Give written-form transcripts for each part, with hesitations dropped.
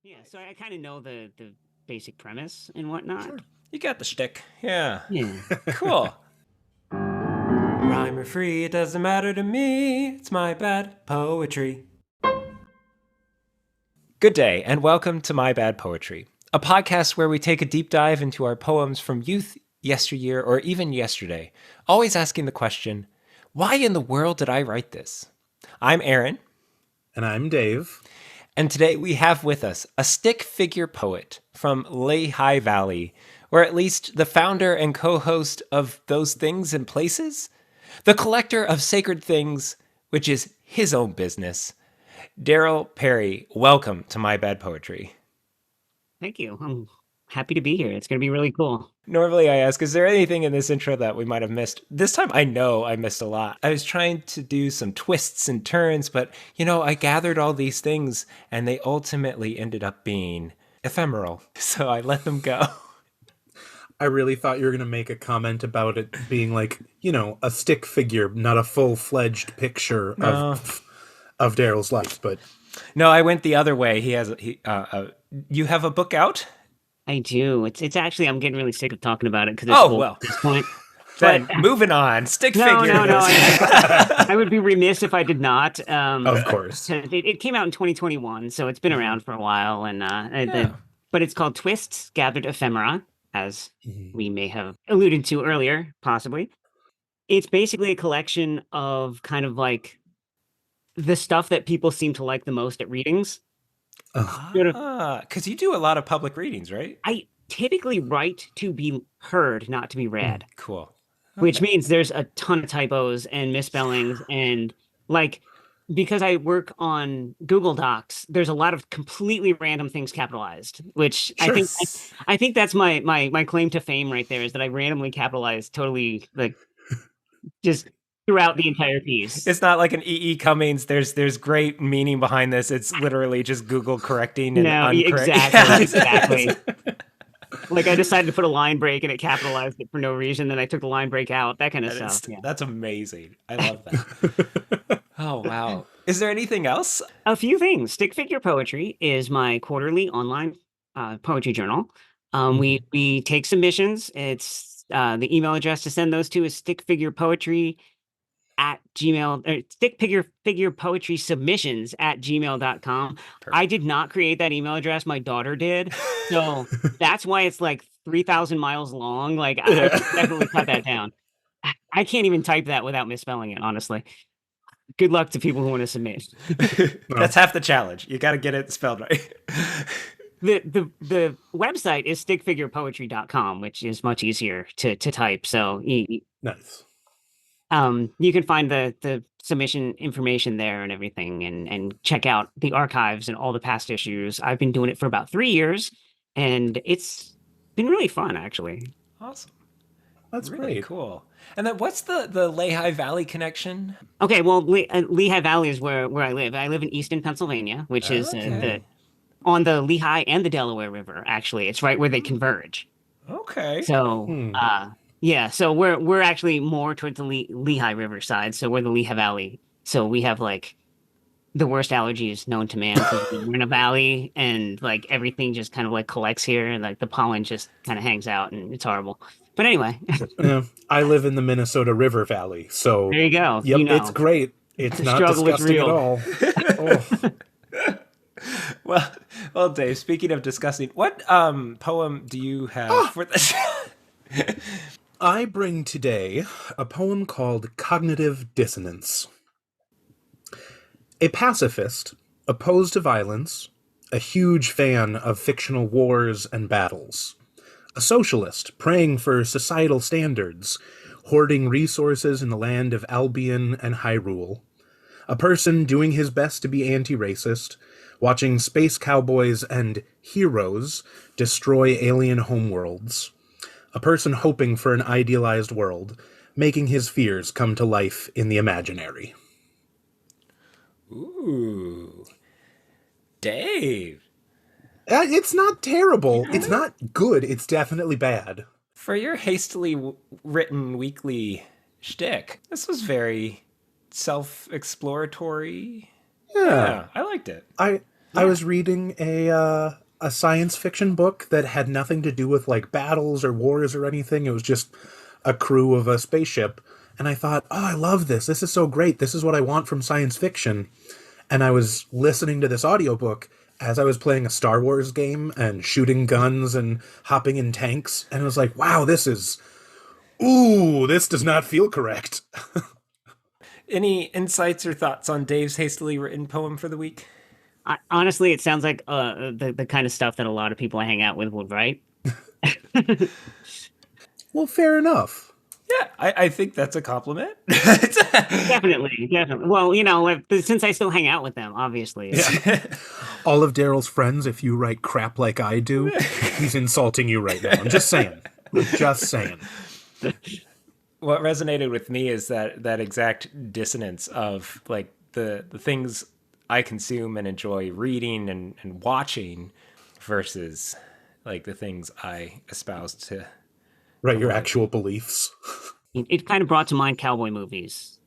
Yeah, so I kind of know the basic premise and whatnot. Sure. You got the shtick. Yeah. Yeah. Cool. Rhyme or free, it doesn't matter to me. It's my bad poetry. Good day, and welcome to My Bad Poetry, a podcast where we take a deep dive into our poems from youth, yesteryear, or even yesterday, always asking the question, why in the world did I write this? I'm Aaron. And I'm Dave. And today we have with us a stick figure poet from Lehigh Valley, or at least the founder and co-host of Those Things and Places, the collector of sacred things, which is his own business. Darrell Parry, welcome to My Bad Poetry. Thank you. I'm happy to be here. It's going to be really cool. Normally I ask, is there anything in this intro that we might have missed? This time I know I missed a lot. I was trying to do some twists and turns, but I gathered all these things and they ultimately ended up being ephemeral. So I let them go. I really thought you were going to make a comment about it being like, a stick figure, not a full-fledged picture of Darrell's life, but... No, I went the other way. You have a book out? I do. It's actually, I'm getting really sick of talking about it because it's well. At this point. Then moving on. Stick figure. No. I would be remiss if I did not. Of course. It came out in 2021, so it's been around for a while. But it's called Twists, Gathered Ephemera, as we may have alluded to earlier, possibly. It's basically a collection of kind of like the stuff that people seem to like the most at readings. Because you do a lot of public readings, right? I typically write to be heard, not to be read. Cool. Okay. Which means there's a ton of typos and misspellings and because I work on Google Docs, there's a lot of completely random things capitalized, which sure. I think that's my claim to fame right there is that I randomly capitalize totally just throughout the entire piece. It's not like an E.E. Cummings. There's great meaning behind this. It's literally just Google correcting and uncorrect. Exactly. Like I decided to put a line break and it capitalized it for no reason. Then I took the line break out. That kind of stuff. Yeah. That's amazing. I love that. Oh, wow. Is there anything else? A few things. Stick Figure Poetry is my quarterly online poetry journal. We take submissions. It's the email address to send those to is stickfigurepoetry@gmail or stickfigurepoetrysubmissions@gmail.com. I did not create that email address. My daughter did. So that's why it's like 3,000 miles long. I definitely cut that down. I can't even type that without misspelling it, honestly. Good luck to people who want to submit. That's half the challenge. You got to get it spelled right. The website is stickfigurepoetry.com, which is much easier to type. So nice. You can find the submission information there and everything and check out the archives and all the past issues. I've been doing it for about 3 years and it's been really fun, actually. Awesome. That's really great. Cool. And then what's the Lehigh Valley connection? Okay, well, Lehigh Valley is where I live. I live in Easton, Pennsylvania, which is on the Lehigh and the Delaware River, actually. It's right where they converge. Okay. So, yeah, so we're actually more towards the Lehigh River side. So we're the Lehigh Valley. So we have the worst allergies known to man. We're in a valley and everything just kind of collects here and the pollen just kind of hangs out and it's horrible. But anyway. I live in the Minnesota River Valley. So there you go. Yep, it's great. It's not disgusting at all. Well, Dave, speaking of disgusting, what poem do you have for this? I bring today a poem called Cognitive Dissonance. A pacifist, opposed to violence, a huge fan of fictional wars and battles, a socialist praying for societal standards, hoarding resources in the land of Albion and Hyrule, a person doing his best to be anti-racist, watching space cowboys and heroes destroy alien homeworlds, a person hoping for an idealized world, making his fears come to life in the imaginary. Ooh. Dave. It's not terrible. It's not good. It's definitely bad. For your hastily written weekly shtick, this was very self-exploratory. Yeah, I liked it. I Yeah. was reading a science fiction book that had nothing to do with like battles or wars or anything. It was just a crew of a spaceship, and I thought, "Oh, I love this. This is so great. This is what I want from science fiction." And I was listening to this audiobook as I was playing a Star Wars game and shooting guns and hopping in tanks, and I was like, "Wow, this does not feel correct." Any insights or thoughts on Dave's hastily written poem for the week? Honestly, it sounds like the kind of stuff that a lot of people I hang out with would write. Well, fair enough. Yeah, I think that's a compliment. Definitely, definitely. Well, since I still hang out with them, obviously. All of Daryl's friends, if you write crap like I do, he's insulting you right now. I'm just saying. I'm just saying. What resonated with me is that exact dissonance of like the things I consume and enjoy reading and watching versus like the things I espouse to Right, your avoid. actual beliefs. It kind of brought to mind cowboy movies.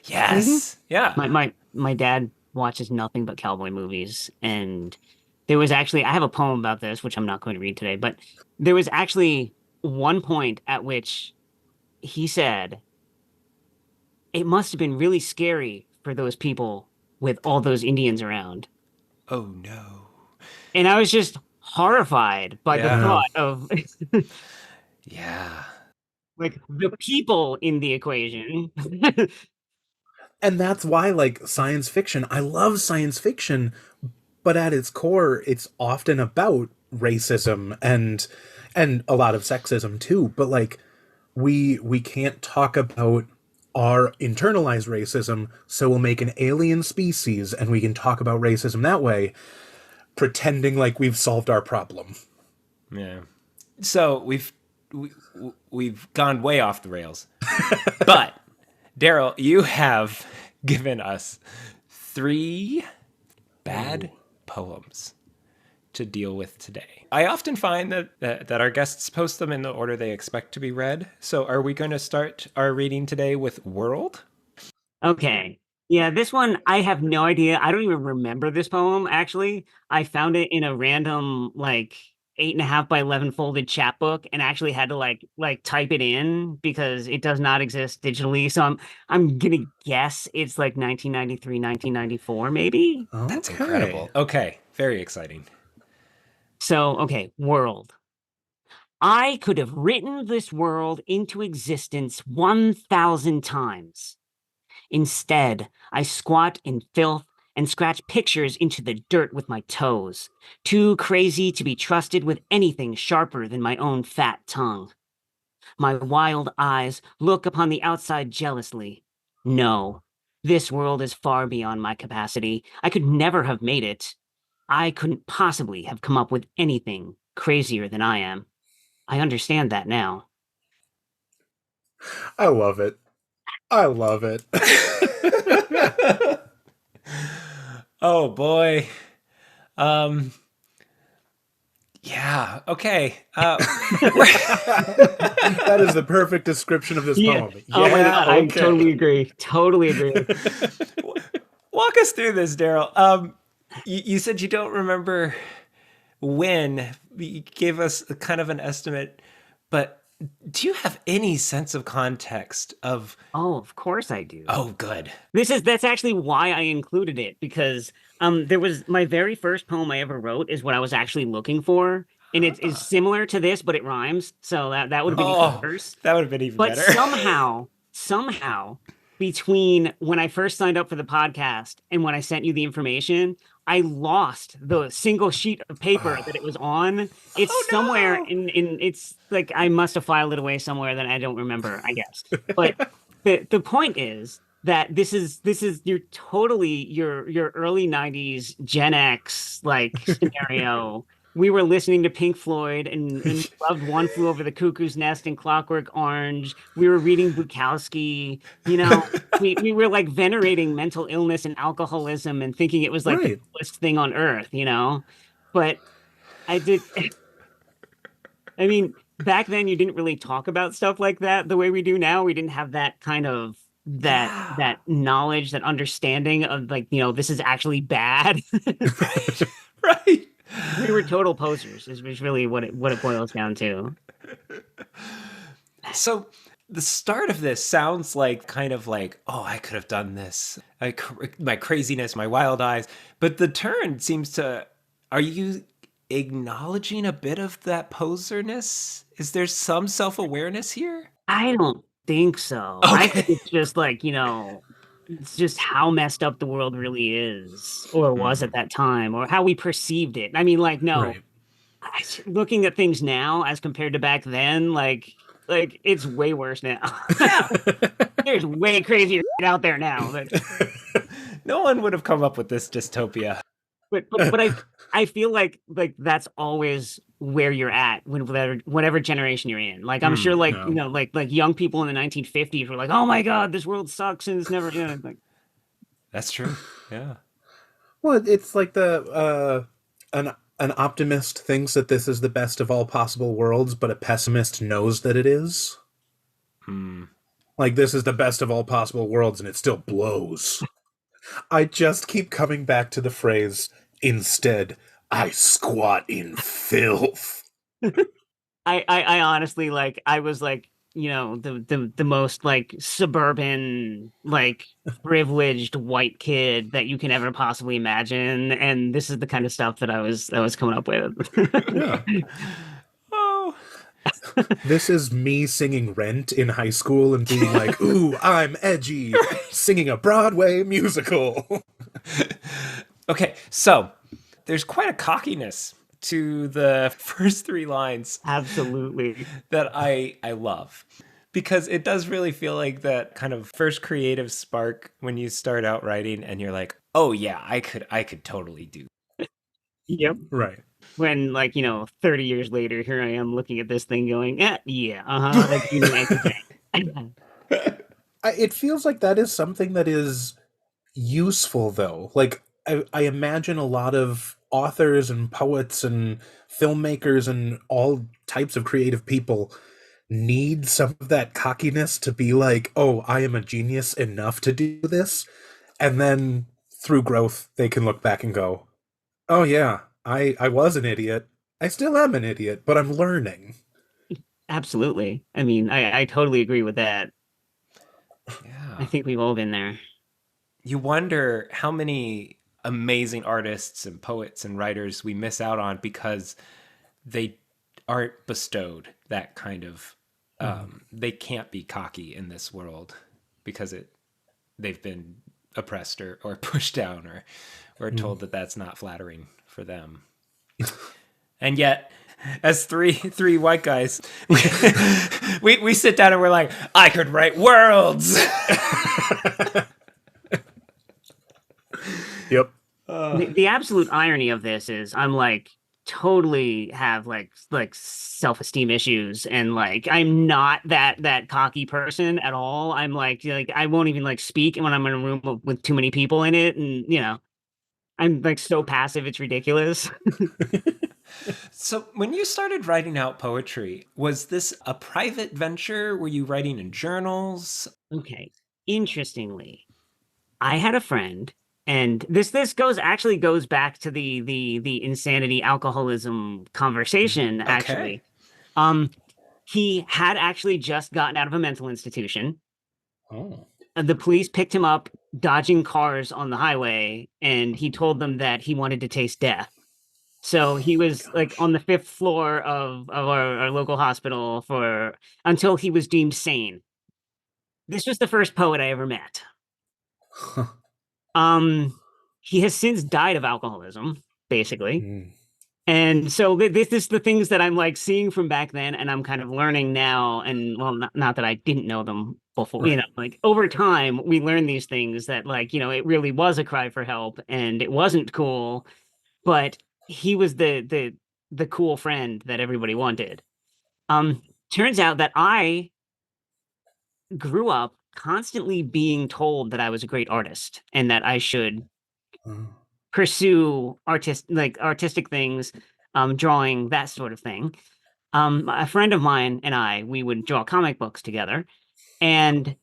Yes. Yeah. My dad watches nothing but cowboy movies, and there was actually I have a poem about this, which I'm not going to read today, but there was actually one point at which he said it must have been really scary for those people with all those Indians around. Oh no. And I was just horrified by the Yeah. Yeah. thought of Yeah. like the people in the equation. And that's why, like, science fiction, I love science fiction, but at its core, it's often about racism and a lot of sexism too. But like, we can't talk about our internalized racism, so we'll make an alien species and we can talk about racism that way, pretending like we've solved our problem. Yeah. So we, we've gone way off the rails. But Darrell, you have given us 3 bad poems to deal with today. I often find that our guests post them in the order they expect to be read. So are we going to start our reading today with World? Okay. Yeah, this one I have no idea. I don't even remember this poem, actually. I found it in a random like 8.5 by 11 folded chapbook and actually had to like type it in because it does not exist digitally. So I'm gonna guess it's like 1993, 1994, maybe. That's Okay. incredible. Okay, very exciting. So, okay, world. I could have written this world into existence 1,000 times. Instead, I squat in filth and scratch pictures into the dirt with my toes, too crazy to be trusted with anything sharper than my own fat tongue. My wild eyes look upon the outside jealously. No, this world is far beyond my capacity. I could never have made it. I couldn't possibly have come up with anything crazier than I am. I understand that now. I love it. I love it. Oh boy. Um yeah, okay. That is the perfect description of this Yeah. poem. Oh my God, I Okay. totally agree. Totally agree. Walk us through this, Darrell. You said you don't remember when. You gave us a kind of an estimate, but do you have any sense of context of? Oh, of course I do. Oh, good. That's actually why I included it because there was my very first poem I ever wrote is what I was actually looking for. And it is similar to this, but it rhymes. So that would have been even Oh, worse. that would have been even But better. somehow, between when I first signed up for the podcast and when I sent you the information, I lost the single sheet of paper that it was on. It's Oh somewhere no! in it's like I must have filed it away somewhere that I don't remember, I guess. But the point is that this is your early 90s Gen X like scenario. We were listening to Pink Floyd and we loved One Flew Over the Cuckoo's Nest and Clockwork Orange. We were reading Bukowski. We were like venerating mental illness and alcoholism and thinking it was like the Right. coolest thing on earth. But I did. I mean, back then you didn't really talk about stuff like that the way we do now. We didn't have that kind of Yeah. that knowledge, that understanding of like, this is actually bad. Right. Right. We were total posers, is really what it boils down to. So the start of this sounds like kind of like, oh, I could have done this. My craziness, my wild eyes. But the turn seems to, are you acknowledging a bit of that poserness? Is there some self awareness here? I don't think so. I think Okay. it's just like, it's just how messed up the world really is, or was at that time, or how we perceived it. I mean, like, no, Right. looking at things now as compared to back then, like it's way worse now. There's way crazier shit out there now. No one would have come up with this dystopia. But I feel like that's always where you're at whatever generation you're in. Like I'm sure like No. like young people in the 1950s were like, oh my God, this world sucks and it's never like That's true. Yeah. Well, it's like the an optimist thinks that this is the best of all possible worlds, but a pessimist knows that it is. Hmm. Like this is the best of all possible worlds, and it still blows. I just keep coming back to the phrase, instead, I squat in filth. I honestly like I was like the most like suburban like privileged white kid that you can ever possibly imagine, and this is the kind of stuff that I was coming up with. Yeah. Oh. This is me singing Rent in high school and being like, ooh, I'm edgy, singing a Broadway musical. Okay, so there's quite a cockiness to the first three lines Absolutely. that I love, because it does really feel like that kind of first creative spark when you start out writing and you're like, oh yeah, I could totally do. Yep. Right. When like 30 years later, here I am looking at this thing going, yeah, like you knew everything. It feels like that is something that is useful, though. Like, I imagine a lot of authors and poets and filmmakers and all types of creative people need some of that cockiness to be like, oh, I am a genius enough to do this. And then through growth, they can look back and go, oh, yeah, I was an idiot. I still am an idiot, but I'm learning. Absolutely. I mean, I totally agree with that. I Yeah. think we've all been there. You wonder how many amazing artists and poets and writers we miss out on because they aren't bestowed that kind of they can't be cocky in this world because they've been oppressed or pushed down or told that that's not flattering for them. And yet, as three white guys, we sit down and we're like, I could write worlds. Yep. The absolute irony of this is I'm like totally have like self-esteem issues, and like I'm not that cocky person at all. I'm like I won't even like speak when I'm in a room with too many people in it, and I'm like so passive it's ridiculous. So, when you started writing out poetry, was this a private venture? Were you writing in journals? Okay. Interestingly, I had a friend, and this goes back to the insanity alcoholism conversation, Okay. actually. He had actually just gotten out of a mental institution. Oh. The police picked him up dodging cars on the highway, and he told them that he wanted to taste death. So he was like Gosh. on the fifth floor of our local hospital for until he was deemed sane. This was the first poet I ever met. Huh. Um, he has since died of alcoholism, basically. Mm. And so this is the things that I'm like seeing from back then, and I'm kind of learning now. And well, not that I didn't know them before, Right. like over time, we learn these things that like, it really was a cry for help and it wasn't cool, but he was the cool friend that everybody wanted. Um, Turns out that I grew up constantly being told that I was a great artist and that I should Uh, pursue artistic things, drawing, that sort of thing. A friend of mine and I, we would draw comic books together, and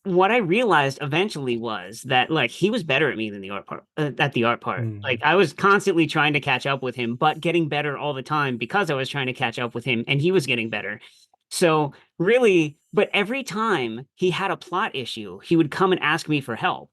what I realized eventually was that like he was better at me than the art part at the art part. Like Mm. I was constantly trying to catch up with him, but getting better all the time because I was trying to catch up with him and he was getting better. So really, but every time he had a plot issue, he would come and ask me for help.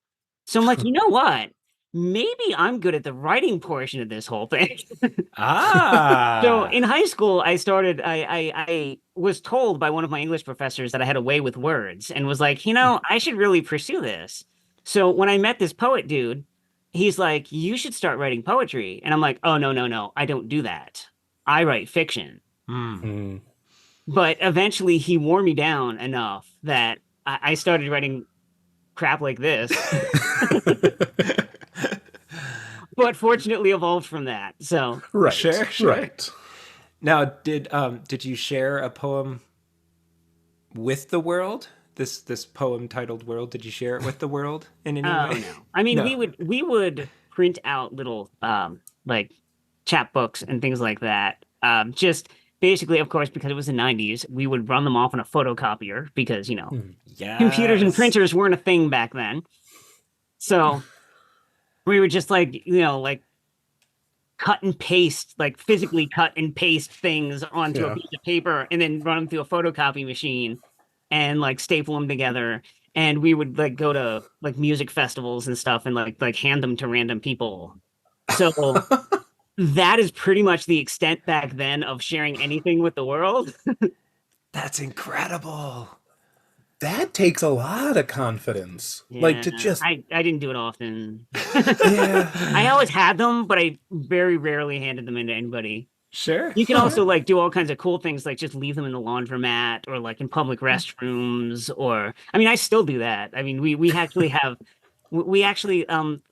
So I'm like, you know what? Maybe I'm good at the writing portion of this whole thing. So Ah. in high school, I was told by one of my English professors that I had a way with words and was like, I should really pursue this. So when I met this poet dude, he's like, you should start writing poetry. And I'm like, oh, no, no, no, I don't do that. I write fiction. Hmm. Mm. But eventually he wore me down enough that I started writing crap like this, but fortunately evolved from that. So Right, Sure, sure. right. Now, did you share a poem with the world? This poem titled "World." Did you share it with the world in any Oh way? no. I mean, No. we would print out little like chapbooks and things like that. Just basically, of course, because it was the 90s, we would run them off on a photocopier because, Mm. computers and Yes. printers weren't a thing back then. So we would just like cut and paste, like physically cut and paste things onto a Yeah. piece of paper and then run them through a photocopy machine and like staple them together. And we would like go to like music festivals and stuff and like hand them to random people. So that is pretty much the extent back then of sharing anything with the world. That's incredible. That takes a lot of confidence. Like Yeah, to just I didn't do it often. yeah. I always had them, but I very rarely handed them into anybody. Sure, You can sure. also like do all kinds of cool things, like just leave them in the laundromat or like in public restrooms. Or I mean, I still do that. I mean, we actually have we actually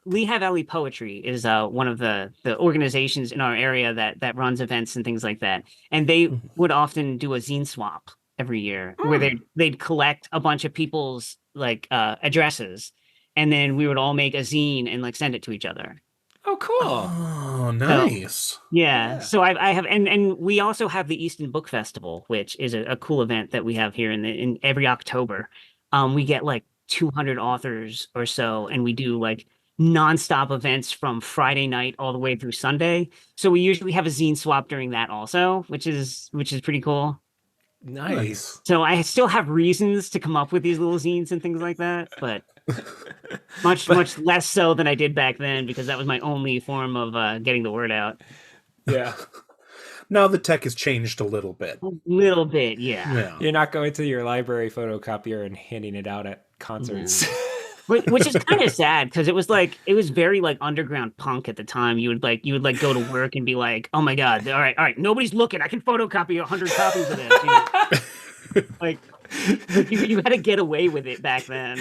Lehigh Valley Poetry is one of the organizations in our area that runs events and things like that. And they Mhm. would often do a zine swap every year where Hmm. they'd collect a bunch of people's like addresses, and then we would all make a zine and like send it to each other. Oh, cool. Oh, So nice. yeah, Yeah. so I have, and we also have the Easton Book Festival, which is a cool event that we have here in every October. We get like 200 authors or so, and we do like nonstop events from Friday night all the way through Sunday. So we usually have a zine swap during that also, which is pretty cool. Nice. Nice. So I still have reasons to come up with these little zines and things like that, but much But much less so than I did back then because that was my only form of getting the word out. yeah, Now the tech has changed a little bit. A little bit, yeah. Yeah. you're not going to your library photocopier and handing it out at Yeah. concerts. Which is kind of sad because it was very like underground punk at the time. You would go to work and be like, oh my God, all right, nobody's looking. I can photocopy 100 copies of this. Like you had to get away with it back then.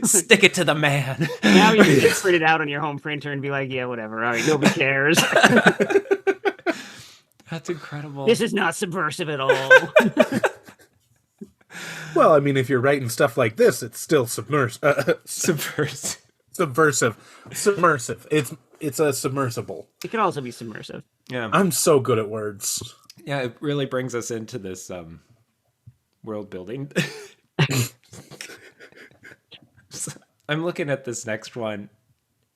Stick it to the man. Now you can just print it out on your home printer and be like, yeah, whatever. All right, nobody cares. That's incredible. This is not subversive at all. Well, I mean, if you're writing stuff like this, it's still Subversive. subversive, submersive. It's a submersible. It could also be submersive. Yeah. I'm so good at words. Yeah, it really brings us into this world building. So, I'm looking at this next one,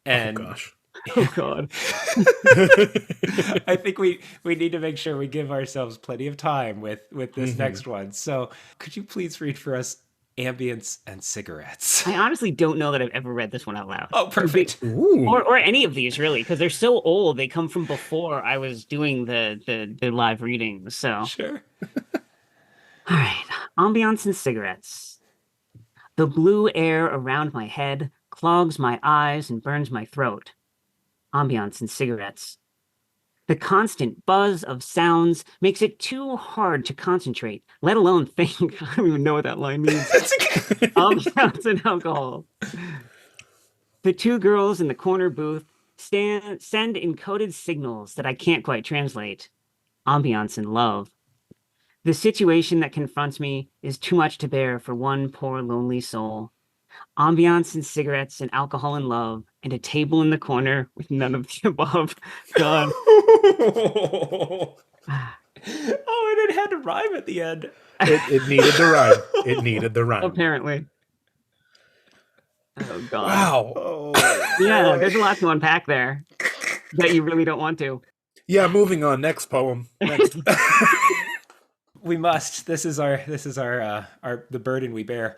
Oh and gosh. Oh God. I think we need to make sure we give ourselves plenty of time with this next one. So, could you please read for us Ambience and Cigarettes? I honestly don't know that I've ever read this one out loud. Oh, perfect. Ooh. Or any of these really, because they're so old. They come from before I was doing the live readings. So, all Sure. right, ambiance and cigarettes. The blue air around my head clogs my eyes and burns my throat. Ambiance and cigarettes. The constant buzz of sounds makes it too hard to concentrate, let alone think. I don't even know what that line means. Ambiance and alcohol. The two girls in the corner booth send encoded signals that I can't quite translate. Ambiance and love. The situation that confronts me is too much to bear for one poor lonely soul. Ambiance and cigarettes and alcohol and love, and a table in the corner with none of the above. God. Oh, and it had to rhyme at the end. It needed the rhyme. It needed the rhyme. Apparently. Oh God. Wow. Oh, Yeah, boy. there's a lot to unpack there that you really don't want to. Yeah, moving on. Next poem. Next. We must. This is our the burden we bear.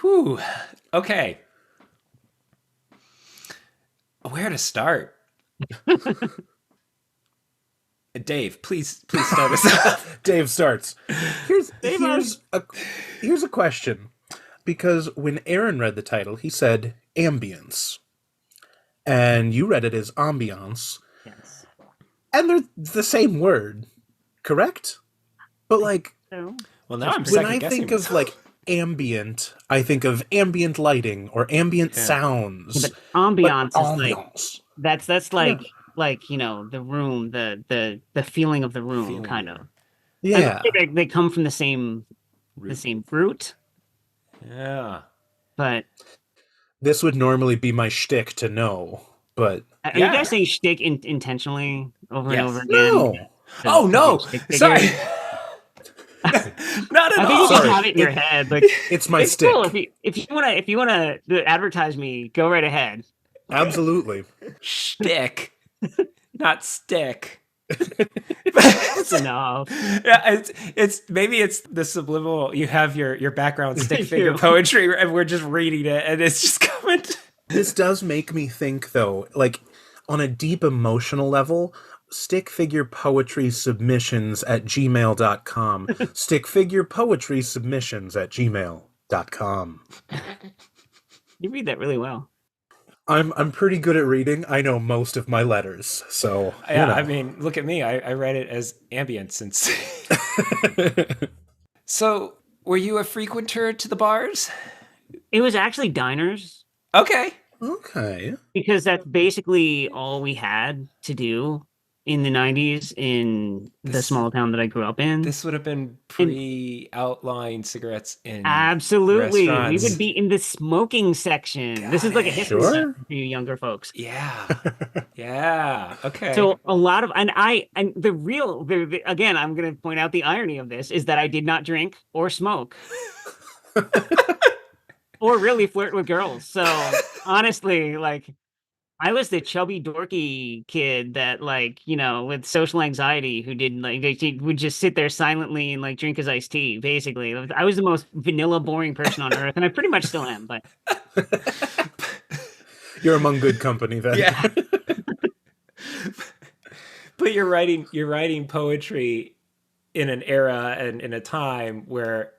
Whew. Okay. Where to start? Dave, please start us off. Dave starts. Here's Dave, here's a question, because when Aaron read the title, he said ambience, and you read it as ambiance, Yes. and they're the same word, correct? But like, So, Well, now I'm when second I guessing think of like ambient, I think of ambient lighting or ambient sounds. but ambiance but is like ambiance. that's Yeah. like you know the room, the feeling of the room, kind of. And Yeah. they come from the same root, Yeah. but This would normally be my shtick to know, but are you guys saying shtick intentionally over and Yes. over again? no. Oh no! Stick Sorry. figure? Not at I think all. you just Sorry. have it in your head. Like It's my it's stick. cool if you wanna advertise me, go right ahead. Absolutely. Shtick, not stick. Close enough. Yeah, it's maybe it's the subliminal. You have your background stick figure do. poetry, and we're just reading it, and it's just coming. This does make me think, though, like on a deep emotional level, stick figure poetry submissions at gmail.com. Stick figure poetry submissions at gmail.com. You read that really well. I'm pretty good at reading. I know most of my letters, so Yeah, you know. I mean, look at me. I read it as ambient since. So, were you a frequenter to the bars? It was actually diners Okay. Okay. because that's basically all we had to do in the 90s in the small town that I grew up in. This would have been pre-outline cigarettes in Absolutely. We restaurants. would be in the smoking section. This is like a history Sure. lesson for you younger folks. Yeah. Yeah. Okay. So a lot of and again, I'm going to point out the irony of this is that I did not drink or smoke or really flirt with girls. So honestly, like I was the chubby dorky kid that like, you know, with social anxiety who didn't like he would just sit there silently and like drink his iced tea, basically. I was the most vanilla boring person on earth and I pretty much still am, but You're among good company then. Yeah. But you're writing poetry in an era and in a time where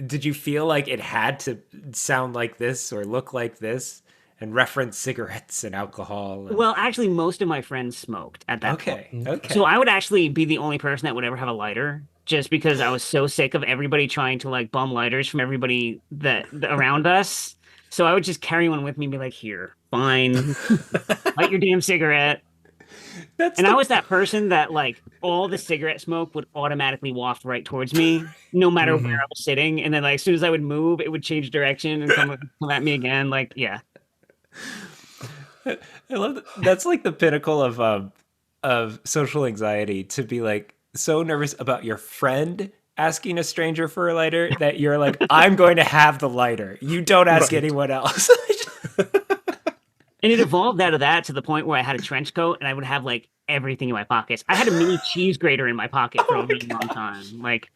did you feel like it had to sound like this or look like this and reference cigarettes and alcohol? well, actually most of my friends smoked at that point. Okay. So I would actually be the only person that would ever have a lighter just because I was so sick of everybody trying to like bum lighters from everybody that around us. So I would just carry one with me and be like, here, fine, light your damn cigarette. I was that person that like all the cigarette smoke would automatically waft right towards me, no matter where I was sitting. And then like as soon as I would move, it would change direction and come at me again. Like, yeah. I love that. That's like the pinnacle of social anxiety, to be like so nervous about your friend asking a stranger for a lighter that you're like, I'm going to have the lighter. You don't ask anyone else. And it evolved out of that to the point where I had a trench coat and I would have like everything in my pockets. I had a mini cheese grater in my pocket for a really long time. Like,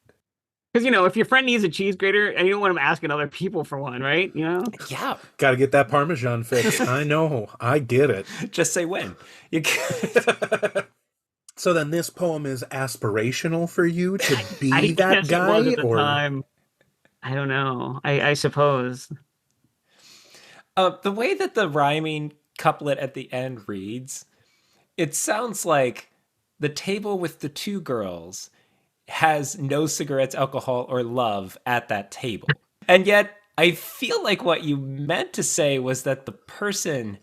because, you know, if your friend needs a cheese grater and you don't want him asking other people for one, right? You know? Yeah. Got to get that Parmesan fix. I know. I get it. Just say when. You So then this poem is aspirational for you to be I that guess it was guy? at the time. I don't know. I suppose. The way that the rhyming couplet at the end reads, it sounds like the table with the two girls has no cigarettes, alcohol, or love at that table. And yet, I feel like what you meant to say was that the person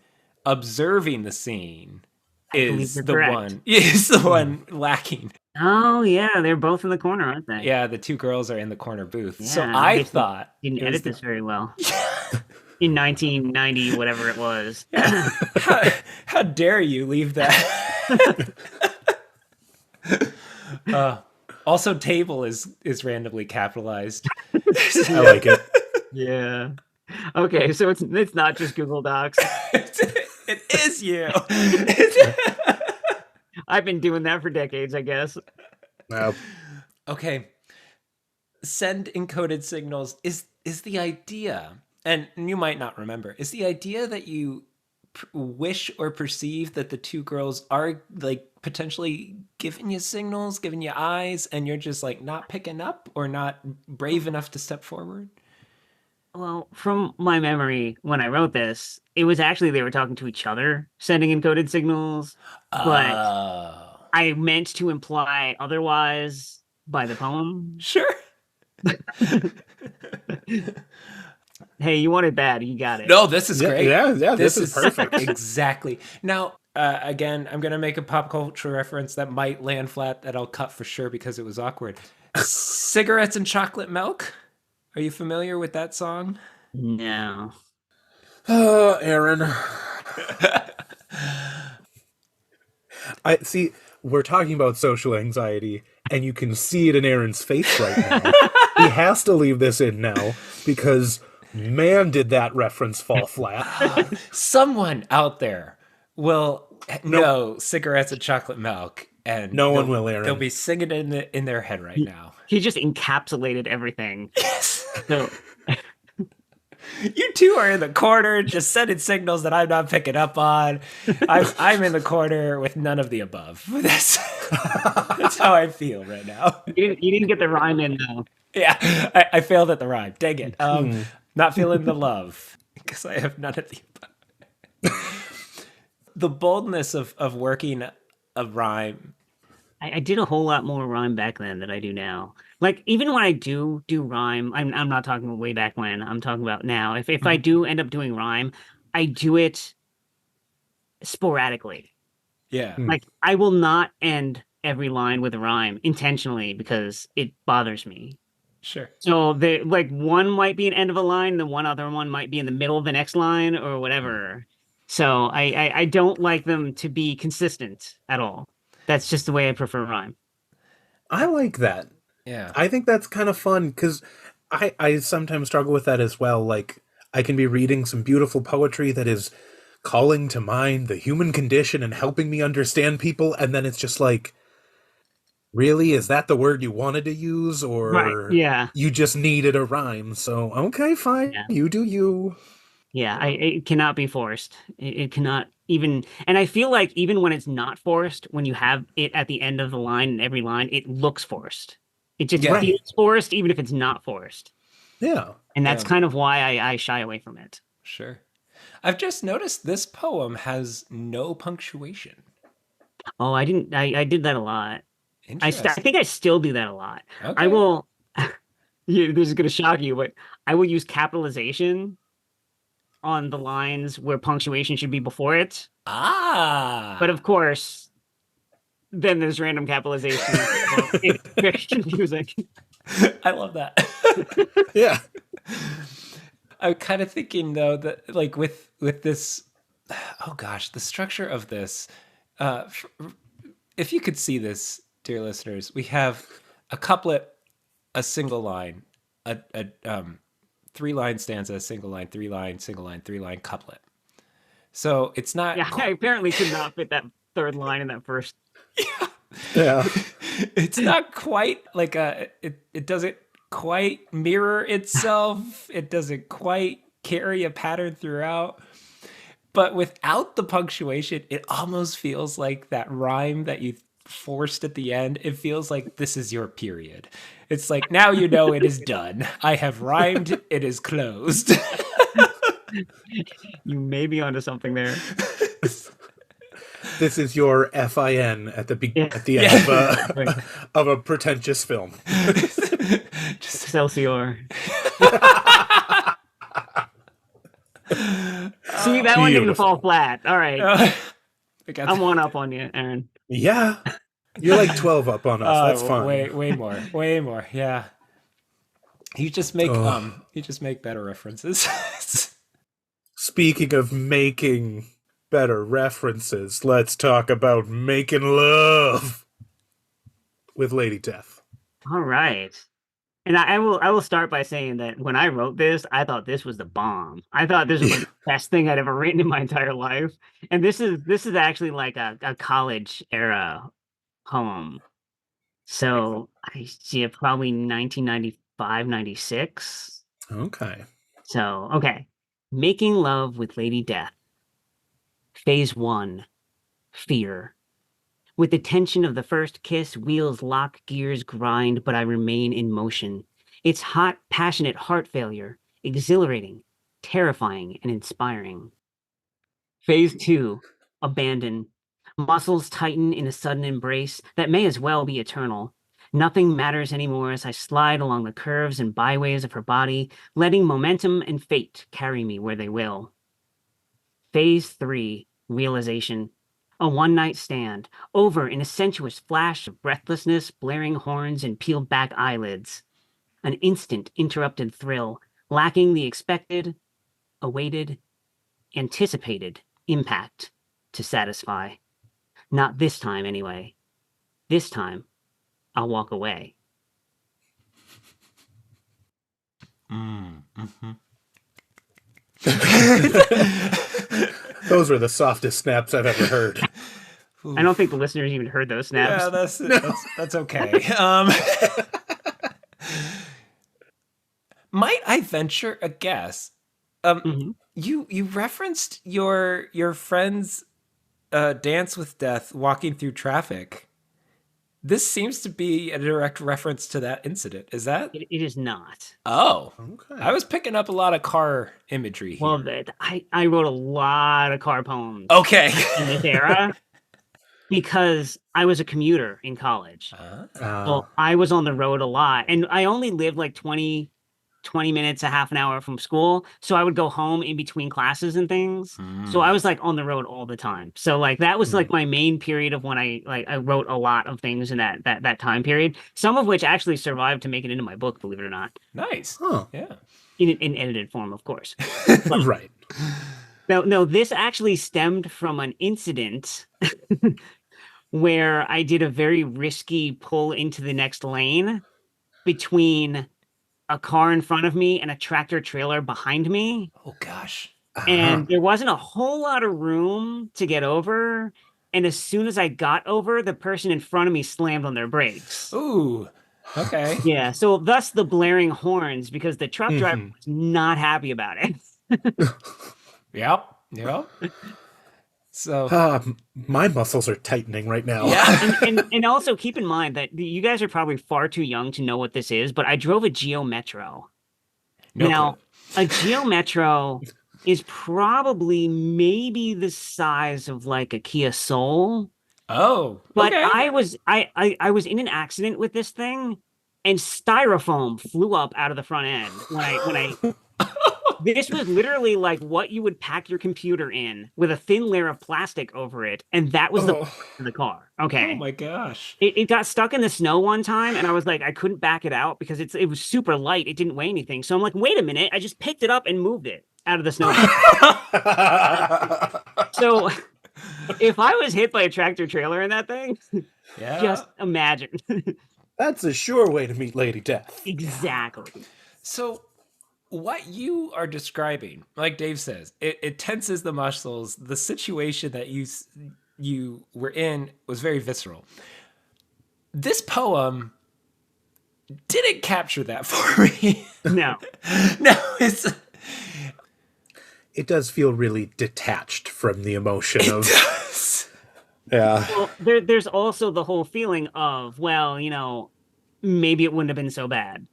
observing the scene is the one lacking. Oh, yeah. They're both in the corner, aren't they? Yeah, the two girls are in the corner booth. Yeah, So I thought didn't it was edit this very well. In 1990, whatever it was. how dare you leave that? Also, table is randomly capitalized. I like it. Yeah. Okay, so it's not just Google Docs. It is you. I've been doing that for decades, I guess. Uh, Okay, send encoded signals is the idea, and you might not remember, is the idea that you wish or perceive that the two girls are like potentially giving you signals, giving you eyes, and you're just like not picking up or not brave enough to step forward. Well, from my memory, when I wrote this, it was actually they were talking to each other, sending encoded signals, but Oh, I meant to imply otherwise by the poem. sure. Hey, you want it bad, you got it. No, this is yeah, great. yeah, yeah. This This is is perfect. exactly. Now, again, I'm going to make a pop culture reference that might land flat that I'll cut for sure because it was awkward. Cigarettes and chocolate milk. Are you familiar with that song? No. Aaron. I see. We're talking about social anxiety, and you can see it in Aaron's face right now. He has to leave this in now because, man, did that reference fall flat. Someone out there will Nope. know cigarettes and chocolate milk, and No one will, Aaron. they'll be singing it in their head right now. He just encapsulated everything. Yes. So You two are in the corner, just sending signals that I'm not picking up on. I'm in the corner with none of the above. That's how I feel right now. you didn't get the rhyme in though. Yeah, I failed at the rhyme. Dang it. Not feeling the love because I have none of the above. The boldness of working a rhyme. I did a whole lot more rhyme back then than I do now. Like even when I do rhyme, I'm not talking about way back when. I'm talking about now. If I do end up doing rhyme, I do it sporadically. Yeah, Like I will not end every line with a rhyme intentionally because it bothers me. sure. So the like one might be an end of a line, the one other one might be in the middle of the next line or whatever. So I don't like them to be consistent at all. That's just the way I prefer rhyme. I like that. Yeah. I think that's kind of fun because I sometimes struggle with that as well. Like, I can be reading some beautiful poetry that is calling to mind the human condition and helping me understand people, and then it's just like, really? Is that the word you wanted to use? Right. Or Yeah. you just needed a rhyme? So, okay, fine. Yeah. You do you. Yeah. It cannot be forced. It cannot even, and I feel like even when it's not forced, when you have it at the end of the line in every line, it looks forced. It just Yeah. feels forced, even if it's not forced. Yeah. And that's Yeah. kind of why I shy away from it. Sure. I've just noticed this poem has no punctuation. Oh, I didn't. I did that a lot. I Interesting. think I still do that a lot. I Okay. will. This is going to shock you, but I will use capitalization on the lines where punctuation should be before it. But Ah. of course, then there's random capitalization. It's very confusing. I love that. Yeah. I'm kind of thinking though that like with this, oh gosh, the structure of this. Uh, f- if you could see this, dear listeners, we have a couplet, a single line, a 3 line stanza, single line, 3 line, single line, 3 line couplet. So it's not. Yeah, I apparently could not fit that third line in that first. Yeah. It's not quite like it doesn't quite mirror itself. It doesn't quite carry a pattern throughout. But without the punctuation, it almost feels like that rhyme that you forced at the end. It feels like this is your period. It's like now you know it is done. I have rhymed, it is closed. You may be onto something there. This is your FIN at the Yeah. at the end of a pretentious film. Excelsior. See, that one didn't fall flat. All right. I got I'm one up on you, Aaron. Yeah. You're like 12 up on us. That's fine. way more. Yeah. You just make better references. Speaking of making better references, let's talk about making love with Lady Death. All right. And I will start by saying that when I wrote this, I thought this was the bomb. I thought this was like Yeah. the best thing I'd ever written in my entire life. And this is actually like a college era poem. So I see it probably 1995, 96. Okay. So, okay. Making love with Lady Death. Phase one, fear. With the tension of the first kiss, wheels lock, gears grind, but I remain in motion. It's hot, passionate heart failure, exhilarating, terrifying, and inspiring. Phase two, abandon. Muscles tighten in a sudden embrace that may as well be eternal. Nothing matters anymore as I slide along the curves and byways of her body, letting momentum and fate carry me where they will. Phase three, realization. A one night stand, over in a sensuous flash of breathlessness, blaring horns, and peeled back eyelids. An instant interrupted thrill, lacking the expected, awaited, anticipated impact to satisfy. Not this time, anyway. This time, I'll walk away. Mm, hmm. Those were the softest snaps I've ever heard. I don't think the listeners even heard those snaps. Yeah, that's okay. Might I venture a guess? Mhm. You referenced your friend's dance with death walking through traffic. This seems to be a direct reference to that incident. Is that? It is not. Oh, I Okay. was picking up a lot of car imagery Well, here. I wrote a lot of car poems Okay. in this era because I was a commuter in college. Uh, Well, I was on the road a lot, and I only lived like 20 minutes, a half an hour from school. So I would go home in between classes and things. So I Mm. was like on the road all the time. So like that was hmm. like my main period of when I wrote a lot of things in that time period. Some of which actually survived to make it into my book, believe it or not, Nice. Huh. Yeah. in edited form, of course. But Right. no, this actually stemmed from an incident where I did a very risky pull into the next lane between a car in front of me and a tractor trailer behind me. Oh gosh. Uh-huh. And there wasn't a whole lot of room to get over. And as soon as I got over, the person in front of me slammed on their brakes. Ooh. Okay. Yeah, so thus the blaring horns because the truck driver hmm. was not happy about it. Yep. Yep. So My muscles are tightening right now. yeah. And also keep in mind that you guys are probably far too young to know what this is, but I drove a Geo Metro. No clue. Now, a Geo Metro is probably maybe the size of like a Kia Soul. Oh. But Okay. I was in an accident with this thing, and styrofoam flew up out of the front end when I this was literally like what you would pack your computer in with a thin layer of plastic over it, and that was the Oh. in the car. Oh Okay. my gosh. It got stuck in the snow one time, and I was like, I couldn't back it out because it was super light. It didn't weigh anything. So I'm like, wait a minute. I just picked it up and moved it out of the snow. So if I was hit by a tractor trailer in that thing, Yeah. just imagine. That's a sure way to meet Lady Death. Exactly. So what you are describing, like Dave says, it tenses the muscles. The situation that you were in was very visceral. This poem didn't capture that for me. No. No, it's It does feel really detached from the emotion it of. does. Yeah. Well, there's also the whole feeling of, well, maybe it wouldn't have been so bad.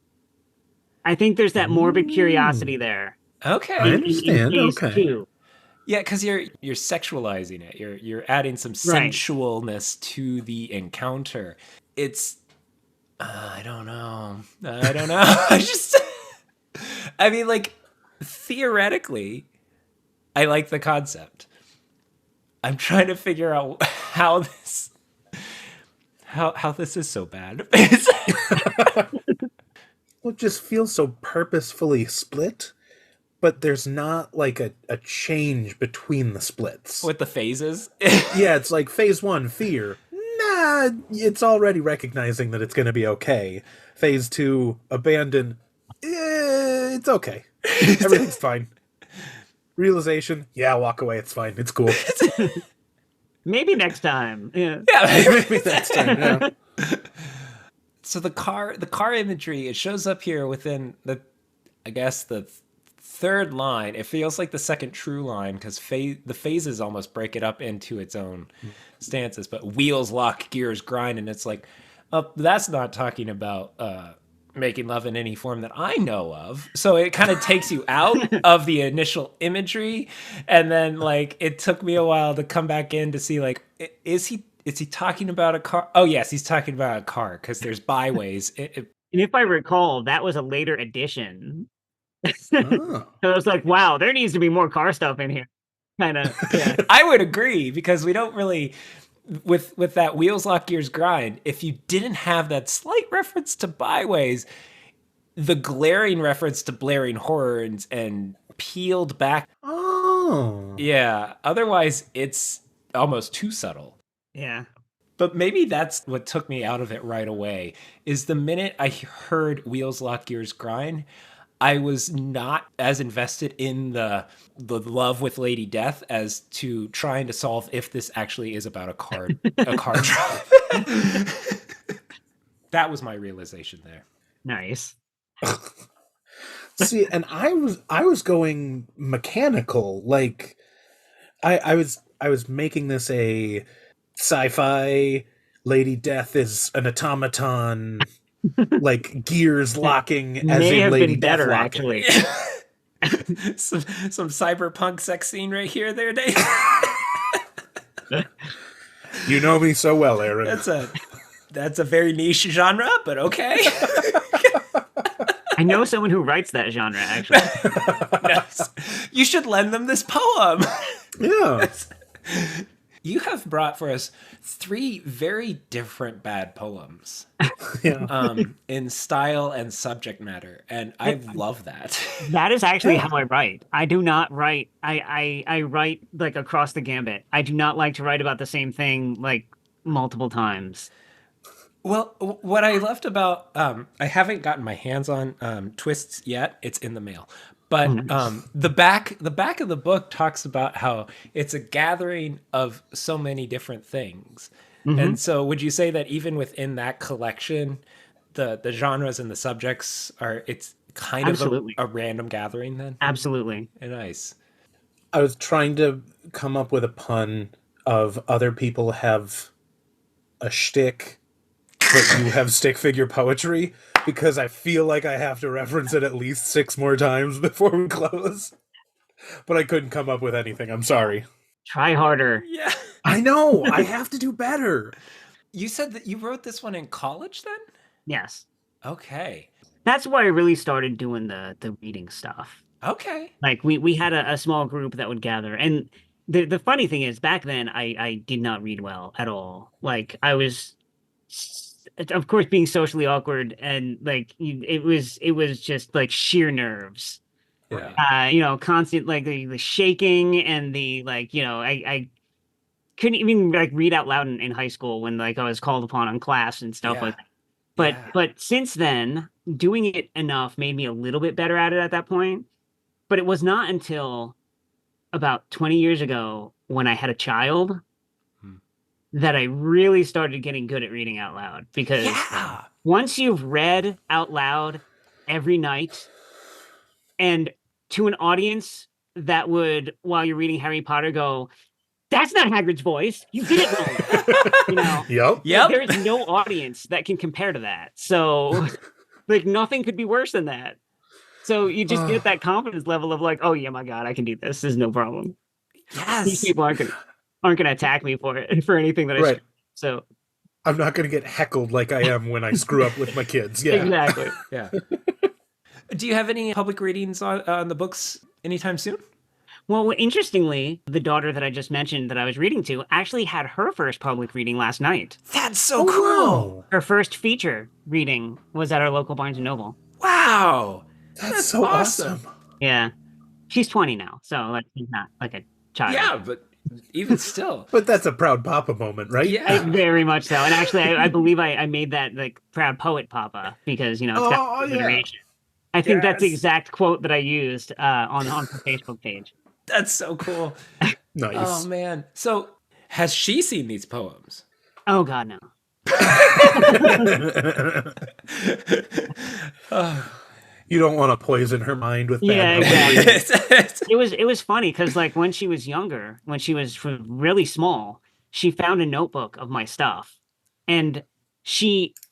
I think there's that morbid curiosity there I Okay. in understand. phase Okay. two. Yeah, because you're sexualizing it. You're adding some Right. sensualness to the encounter. It's I don't know. I don't know. I mean, like theoretically, I like the concept. I'm trying to figure out how this is so bad. Well, it just feels so purposefully split, but there's not like a change between the splits. With the phases. Yeah, it's like phase one, fear. it's already recognizing that it's going to be okay. Phase 2, abandon. It's okay. Everything's fine. Realization, yeah, walk away. It's fine. It's cool. Maybe next time. Yeah. Maybe next time. Yeah. So the car imagery, it shows up here within the third line. It feels like the second true line because the phases almost break it up into its own stances. But wheels lock, gears grind, and it's like, that's not talking about making love in any form that I know of. So it kind of takes you out of the initial imagery, and then like it took me a while to come back in to see like, is he talking about a car? Oh yes, he's talking about a car because there's byways. And if I recall, that was a later addition. Oh. So I was like, wow, there needs to be more car stuff in here. Kind of, yeah. I would agree because we don't really, with that wheels lock gears grind, if you didn't have that slight reference to byways, the glaring reference to blaring horns and peeled back. Oh. Yeah. Otherwise, it's almost too subtle. Yeah. But maybe that's what took me out of it right away, is the minute I heard wheels lock gears grind, I was not as invested in the love with Lady Death as to trying to solve if this actually is about a car drive. That was my realization there. Nice. See, and I was going mechanical. Like I was making this a sci-fi Lady Death is an automaton. Like gears locking as May in have Lady been Death better, locking. actually. some cyberpunk sex scene right here, there, Dave. You know me so well, Aaron. That's a very niche genre, but okay. I know someone who writes that genre, actually. Nice. You should lend them this poem. Yeah. You have brought for us 3 very different bad poems. Yeah. In style and subject matter, and I love that. That is actually how I write. I do not write. I write like across the gambit. I do not like to write about the same thing like multiple times. Well, what I loved about I haven't gotten my hands on Twists yet. It's in the mail. But the back of the book talks about how it's a gathering of so many different things. Mm-hmm. And so would you say that even within that collection, the genres and the subjects it's kind Absolutely. of a random gathering then? Absolutely. Nice. I was trying to come up with a pun of other people have a shtick, but you have stick figure poetry, because I feel like I have to reference it at least 6 more times before we close. But I couldn't come up with anything. I'm sorry. Try harder. Yeah. I know. I have to do better. You said that you wrote this one in college then? Yes. Okay. That's why I really started doing the reading stuff. Okay. Like we had a small group that would gather, and the funny thing is back then I did not read well at all. Like I was, of course, being socially awkward, and like it was just like sheer nerves. Yeah. Constant like the shaking and the like, I couldn't even like read out loud in high school when like I was called upon on class and stuff like that. But since then, doing it enough made me a little bit better at it at that point. But it was not until about 20 years ago when I had a child that I really started getting good at reading out loud. Because once you've read out loud every night, and to an audience that would, while you're reading Harry Potter, go, "That's not Hagrid's voice. You did it wrong." Yep. There is no audience that can compare to that. So, like, nothing could be worse than that. So you just get that confidence level of like, "Oh yeah, my God, I can do this. This is no problem." Yes. These people aren't gonna attack me for it, for anything that I Right. So I'm not going to get heckled like I am when I screw up with my kids. Yeah. exactly. Yeah. Do you have any public readings on the books anytime soon? Well, interestingly, the daughter that I just mentioned that I was reading to actually had her first public reading last night. That's so cool. Wow. Her first feature reading was at our local Barnes & Noble. Wow. That's so awesome. Yeah. She's 20 now, so like she's not like a child. Yeah, but even still. But that's a proud papa moment, right? Yeah. Very much so. And actually, I believe I made that like proud poet papa because it's got Oh yeah. alliteration. I think that's the Yes. exact quote that I used on the Facebook page. That's so cool. Oh Nice. man. So has she seen these poems? Oh God, no. You don't want to poison her mind with bad Yeah, poetry. exactly. It was funny because like when she was younger, when she was really small, she found a notebook of my stuff, and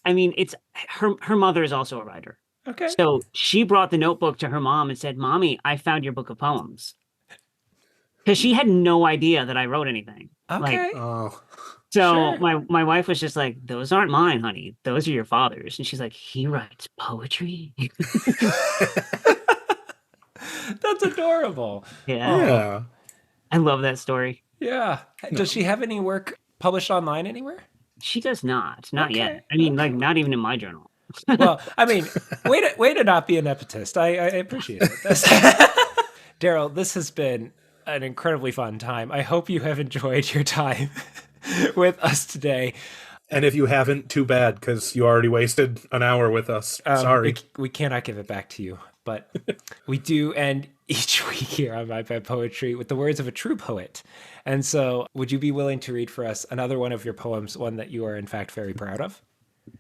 I mean, it's her mother is also a writer, Okay. so she brought the notebook to her mom and said, "Mommy, I found your book of poems," because she had no idea that I wrote anything. Like, Okay. Oh, so Sure. my wife was just like, "Those aren't mine, honey. Those are your father's," and she's like, "He writes poetry." That's adorable. Yeah, Oh, yeah. I love that story. yeah. Does No. she have any work published online anywhere? She does not yet. Okay. I mean, like, Okay. not even in my journal. Well, I mean, way to not be a nepotist. I appreciate it. Darrell, this has been an incredibly fun time. I hope you have enjoyed your time with us today. And if you haven't, too bad, because you already wasted an hour with us. Sorry. We cannot give it back to you, but we do end each week here on My Bad Poetry with the words of a true poet. And so, would you be willing to read for us another one of your poems, one that you are in fact very proud of?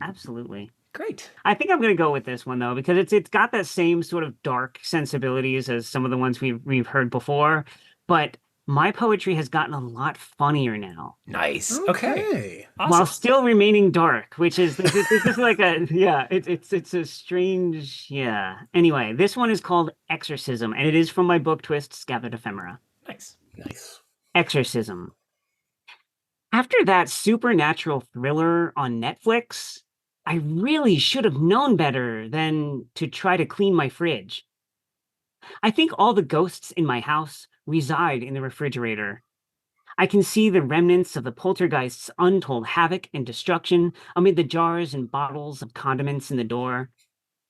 Absolutely. Great. I think I'm gonna go with this one though, because it's got that same sort of dark sensibilities as some of the ones we've heard before, but my poetry has gotten a lot funnier now, Nice. Okay. Okay. while Awesome. still remaining dark, which is this is like a yeah, it's a strange yeah. Anyway, this one is called Exorcism, and it is from my book Twist, Scabbard Ephemera. Nice. Nice. Exorcism. After that supernatural thriller on Netflix, I really should have known better than to try to clean my fridge. I think all the ghosts in my house reside in the refrigerator. I can see the remnants of the poltergeist's untold havoc and destruction amid the jars and bottles of condiments in the door.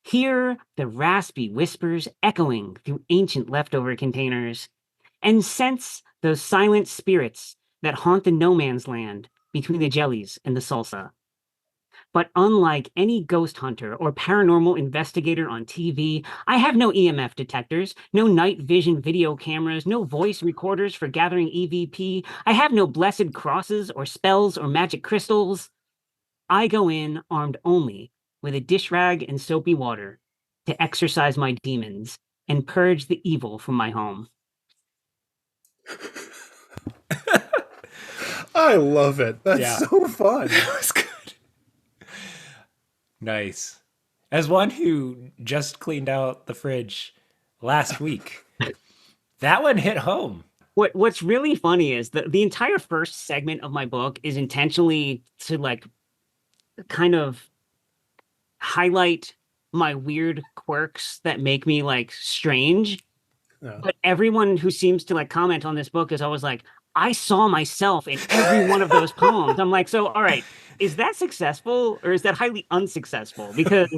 Hear the raspy whispers echoing through ancient leftover containers, and sense those silent spirits that haunt the no man's land between the jellies and the salsa. But unlike any ghost hunter or paranormal investigator on TV, I have no EMF detectors, no night vision video cameras, no voice recorders for gathering EVP. I have no blessed crosses or spells or magic crystals. I go in armed only with a dish rag and soapy water to exorcise my demons and purge the evil from my home. I love it. That's Yeah. so fun. That was good. Nice. As one who just cleaned out the fridge last week, that one hit home. What's really funny is the entire first segment of my book is intentionally to like kind of highlight my weird quirks that make me like strange. Yeah. But everyone who seems to like comment on this book is always like, I saw myself in every one of those poems. I'm like, so all right, is that successful or is that highly unsuccessful? Because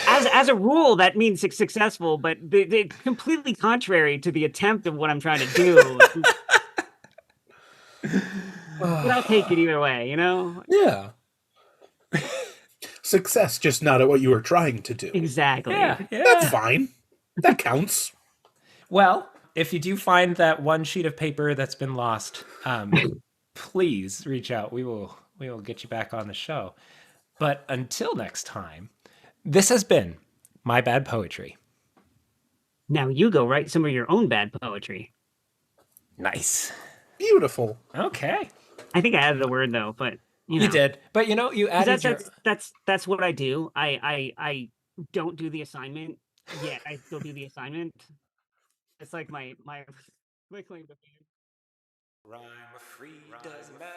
as a rule, that means it's successful, but they completely contrary to the attempt of what I'm trying to do. But I'll take it either way, you know? Yeah. Success, just not at what you were trying to do. Exactly. Yeah, That's yeah. fine. That counts. Well, if you do find that one sheet of paper that's been lost, please reach out. We will get you back on the show. But until next time, this has been My Bad Poetry. Now you go write some of your own bad poetry. Nice. Beautiful. Okay. I think I added a word though, but You did. But you 'cause added your that's what I do. I don't do the assignment yet. I still do the assignment. It's like my my claim to fame. rhyme free doesn't matter.